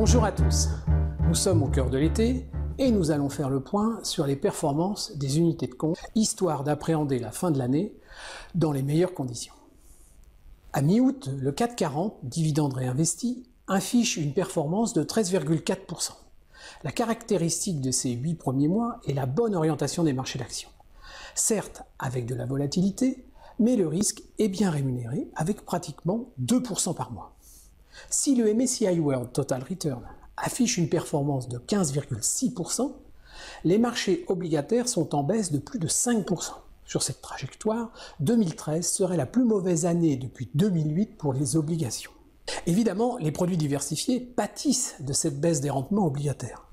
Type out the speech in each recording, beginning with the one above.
Bonjour à tous, nous sommes au cœur de l'été et nous allons faire le point sur les performances des unités de compte, histoire d'appréhender la fin de l'année dans les meilleures conditions. À mi-août, le CAC 40, dividende réinvesti, affiche une performance de 13,4%. La caractéristique de ces 8 premiers mois est la bonne orientation des marchés d'actions. Certes, avec de la volatilité, mais le risque est bien rémunéré avec pratiquement 2% par mois. Si le MSCI World Total Return affiche une performance de 15,6%, les marchés obligataires sont en baisse de plus de 5%. Sur cette trajectoire, 2013 serait la plus mauvaise année depuis 2008 pour les obligations. Évidemment, les produits diversifiés pâtissent de cette baisse des rendements obligataires.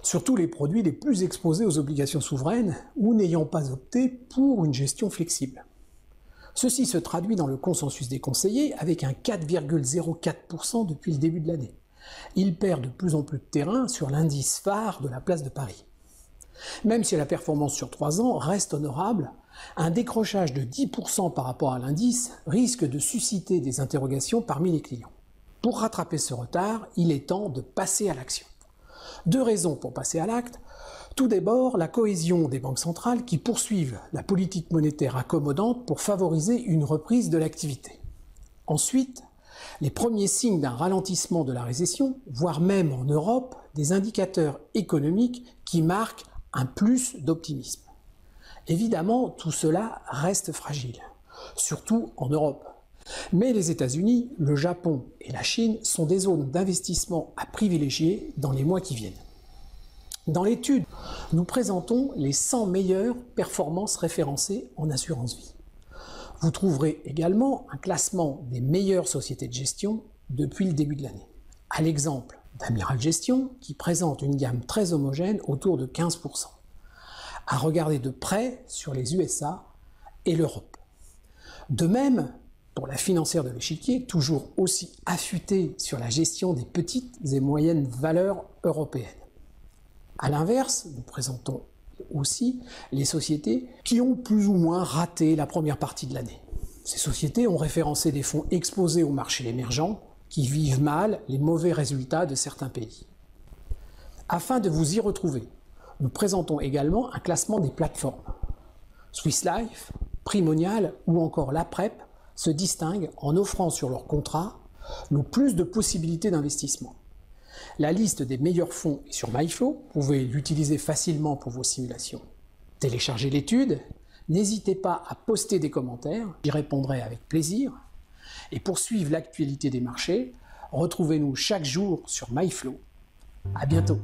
Surtout les produits les plus exposés aux obligations souveraines ou n'ayant pas opté pour une gestion flexible. Ceci se traduit dans le consensus des conseillers avec un 4,04% depuis le début de l'année. Il perd de plus en plus de terrain sur l'indice phare de la place de Paris. Même si la performance sur 3 ans reste honorable, un décrochage de 10% par rapport à l'indice risque de susciter des interrogations parmi les clients. Pour rattraper ce retard, il est temps de passer à l'action. 2 raisons pour passer à l'acte. Tout d'abord, la cohésion des banques centrales qui poursuivent la politique monétaire accommodante pour favoriser une reprise de l'activité. Ensuite, les premiers signes d'un ralentissement de la récession, voire même en Europe, des indicateurs économiques qui marquent un plus d'optimisme. Évidemment, tout cela reste fragile, surtout en Europe. Mais les États-Unis, le Japon et la Chine sont des zones d'investissement à privilégier dans les mois qui viennent. Dans l'étude, nous présentons les 100 meilleures performances référencées en assurance vie. Vous trouverez également un classement des meilleures sociétés de gestion depuis le début de l'année. À l'exemple d'Amiral Gestion, qui présente une gamme très homogène autour de 15%. À regarder de près sur les USA et l'Europe. De même, pour la financière de l'échiquier, toujours aussi affûtée sur la gestion des petites et moyennes valeurs européennes. A l'inverse, nous présentons aussi les sociétés qui ont plus ou moins raté la première partie de l'année. Ces sociétés ont référencé des fonds exposés aux marchés émergents qui vivent mal les mauvais résultats de certains pays. Afin de vous y retrouver, nous présentons également un classement des plateformes. Swiss Life, Primonial ou encore l'APREP se distinguent en offrant sur leurs contrats le plus de possibilités d'investissement. La liste des meilleurs fonds est sur MyFlow, vous pouvez l'utiliser facilement pour vos simulations. Téléchargez l'étude, n'hésitez pas à poster des commentaires, j'y répondrai avec plaisir. Et pour suivre l'actualité des marchés, retrouvez-nous chaque jour sur MyFlow. À bientôt.